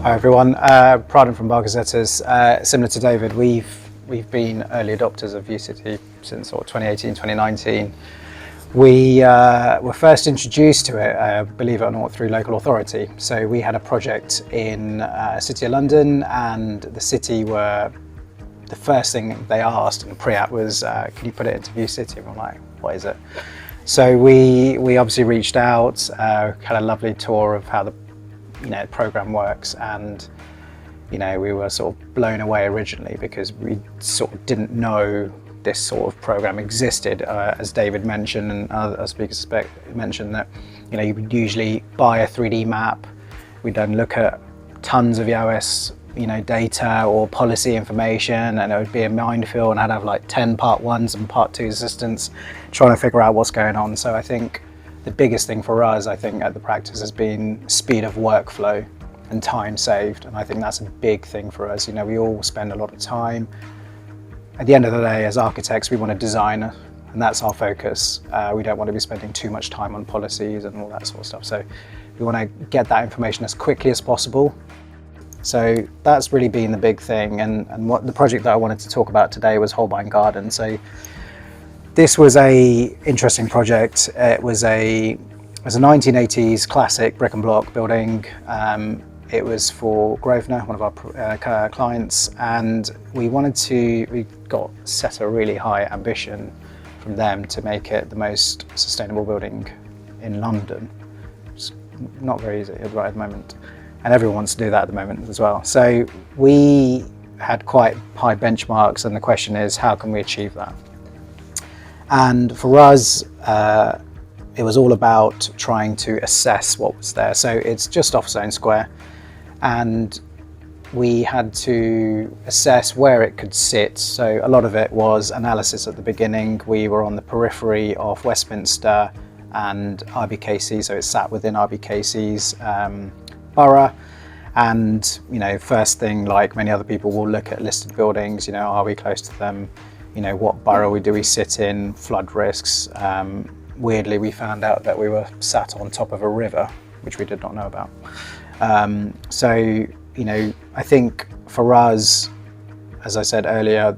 Hi everyone, Pradhan from Barr Gazetas. Similar to David, we've been early adopters of VU.CITY since sort of 2018, 2019. We were first introduced to it, believe it or not, through local authority. So we had a project in City of London, and the city were, the first thing they asked in the pre-app was, can you put it into VU.CITY? And we're like, what is it? So we obviously reached out, had a lovely tour of how the program works, and we were sort of blown away originally because we sort of didn't know this sort of program existed. As David mentioned, and other speakers mentioned, that you would usually buy a 3D map. We'd then look at tons of iOS data or policy information, and it would be a minefield, and I'd have like 10 part ones and part two assistants trying to figure out what's going on. So I think the biggest thing for us, at the practice, has been speed of workflow and time saved. And I think that's a big thing for us. We all spend a lot of time. At the end of the day, as architects, we want to design, and that's our focus. We don't want to be spending too much time on policies and all that sort of stuff. So we want to get that information as quickly as possible. So that's really been the big thing. And what the project that I wanted to talk about today was Holbein Garden. So this was a interesting project. It was a 1980s classic brick and block building. It was for Grosvenor, one of our clients, and we got set a really high ambition from them to make it the most sustainable building in London. It's not very easy right at the moment, and everyone wants to do that at the moment as well. So we had quite high benchmarks, and the question is, how can we achieve that? And for us, it was all about trying to assess what was there. So it's just off Sloane Square, and we had to assess where it could sit. So a lot of it was analysis at the beginning. We were on the periphery of Westminster and RBKC, so it sat within RBKC's borough. And first thing, like many other people, will look at listed buildings. Are we close to them? What borough do we sit in? Flood risks. Weirdly, we found out that we were sat on top of a river, which we did not know about. So I think for us, as I said earlier,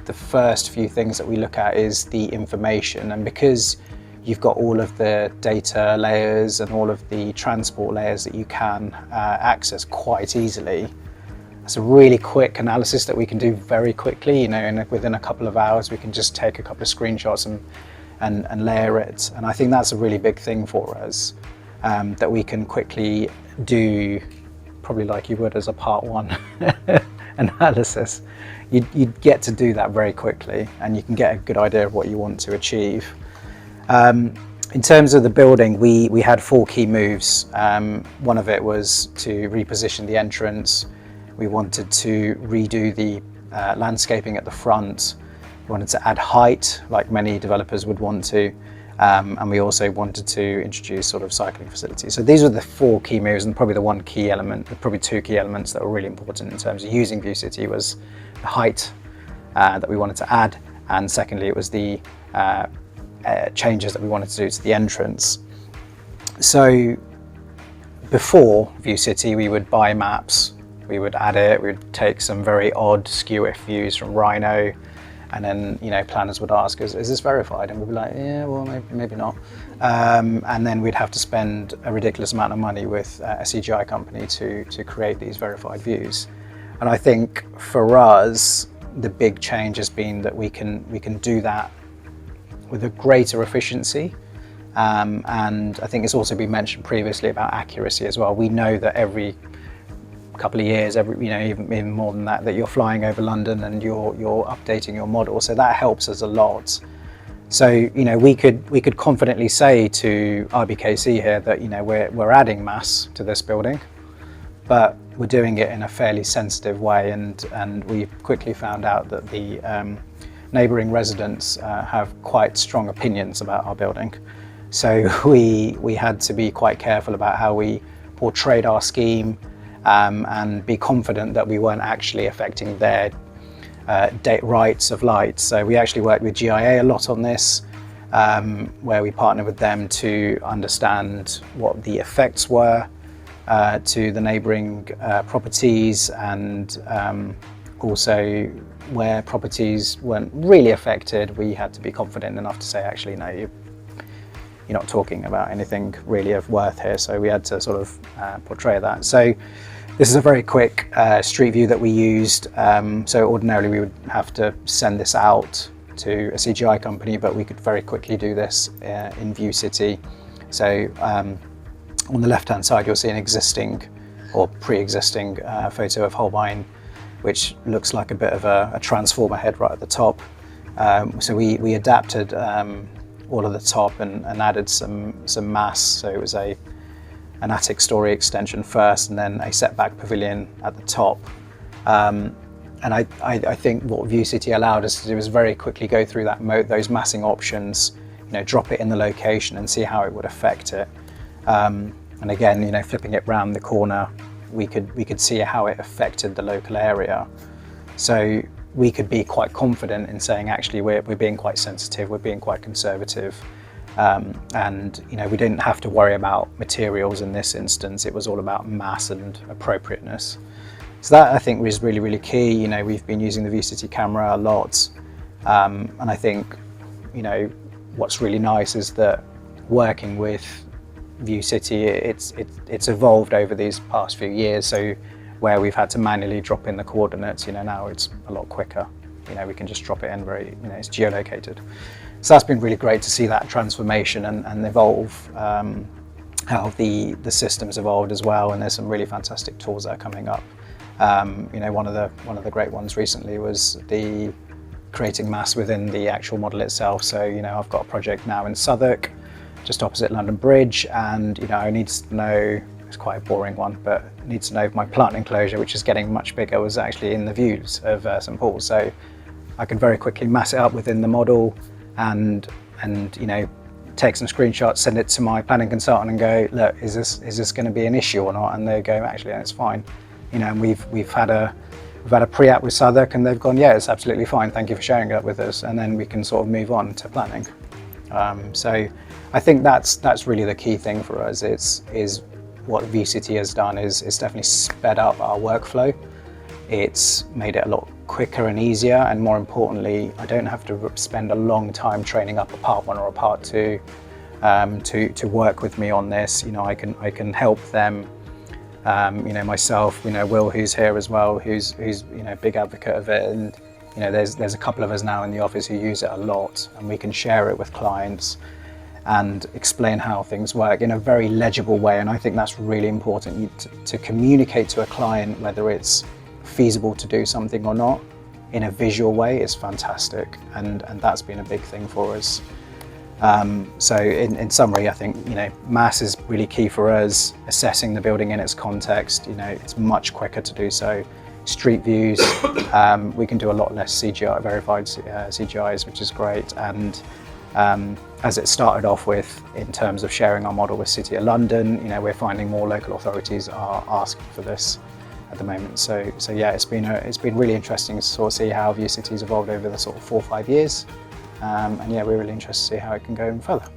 the first few things that we look at is the information. And because you've got all of the data layers and all of the transport layers that you can access quite easily, it's a really quick analysis that we can do very quickly. Within a couple of hours, we can just take a couple of screenshots and layer it. And I think that's a really big thing for us, that we can quickly do, probably like you would as a part one analysis. You'd get to do that very quickly, and you can get a good idea of what you want to achieve. In terms of the building, we had 4 key moves. One of it was to reposition the entrance. We wanted to redo the landscaping at the front. We wanted to add height, like many developers would want to. And we also wanted to introduce sort of cycling facilities. So these were the 4 key moves, and probably the 2 key elements that were really important in terms of using VU.CITY was the height that we wanted to add, and secondly, it was the changes that we wanted to do to the entrance. So before VU.CITY, we would buy maps, we would add it, we would take some very odd skew-if views from Rhino, and then planners would ask us, is this verified? And we'd be like, yeah, well, maybe not. And then we'd have to spend a ridiculous amount of money with a CGI company to create these verified views. And I think for us, the big change has been that we can do that with a greater efficiency. And I think it's also been mentioned previously about accuracy as well. We know that every couple of years, even more than that, you're flying over London and you're updating your model. So that helps us a lot. So we could confidently say to RBKC here that we're adding mass to this building, but we're doing it in a fairly sensitive way. And we quickly found out that the neighbouring residents have quite strong opinions about our building. So we had to be quite careful about how we portrayed our scheme, and be confident that we weren't actually affecting their rights of light. So we actually worked with GIA a lot on this, where we partnered with them to understand what the effects were to the neighbouring properties, and also where properties weren't really affected, we had to be confident enough to say, actually, no, you're not talking about anything really of worth here. So we had to sort of portray that. So this is a very quick street view that we used. So ordinarily we would have to send this out to a CGI company, but we could very quickly do this in VU.CITY. So on the left-hand side, you'll see an existing or pre-existing photo of Holbein, which looks like a bit of a transformer head right at the top. So we adapted all of the top and added some mass. So it was an attic story extension first, and then a setback pavilion at the top. And I think what VU.CITY allowed us to do is very quickly go through those massing options, drop it in the location and see how it would affect it. And again, flipping it round the corner, we could see how it affected the local area. So we could be quite confident in saying, actually, we're being quite sensitive, we're being quite conservative. And we didn't have to worry about materials in this instance. It was all about mass and appropriateness. So that, I think, was really, really key. We've been using the VU.CITY camera a lot. And I think, what's really nice is that working with VU.CITY, it's evolved over these past few years. So where we've had to manually drop in the coordinates, now it's a lot quicker. We can just drop it in it's geolocated. So that's been really great to see that transformation and evolve, how the system's evolved as well. And there's some really fantastic tools that are coming up. One of the great ones recently was the creating mass within the actual model itself. So I've got a project now in Southwark, just opposite London Bridge, and I need to know, it's quite a boring one, but I need to know if my plant enclosure, which is getting much bigger, was actually in the views of St Paul's. So I could very quickly mass it up within the model and take some screenshots, send it to my planning consultant and go, look, is this going to be an issue or not? And they go, actually, it's fine. And we've had a pre-app with Southwark, and they've gone, yeah, it's absolutely fine, thank you for sharing it with us, and then we can sort of move on to planning. So I think that's really the key thing for us. Is what VU.CITY has done is definitely sped up our workflow. It's made it a lot quicker and easier, and more importantly, I don't have to spend a long time training up a part 1 or a part 2 to work with me on this. I can help them. Myself, Will, who's here as well, who's a big advocate of it, and there's a couple of us now in the office who use it a lot, and we can share it with clients and explain how things work in a very legible way. And I think that's really important, to communicate to a client whether it's feasible to do something or not in a visual way is fantastic, and that's been a big thing for us. So in summary, I think mass is really key for us. Assessing the building in its context, it's much quicker to do so. Street views, we can do a lot less CGI, verified CGIs, which is great. And as it started off with, in terms of sharing our model with City of London, we're finding more local authorities are asking for this at the moment. So yeah, it's been really interesting to sort of see how VU.CITY's evolved over the sort of 4 or 5 years. And yeah, we're really interested to see how it can go further.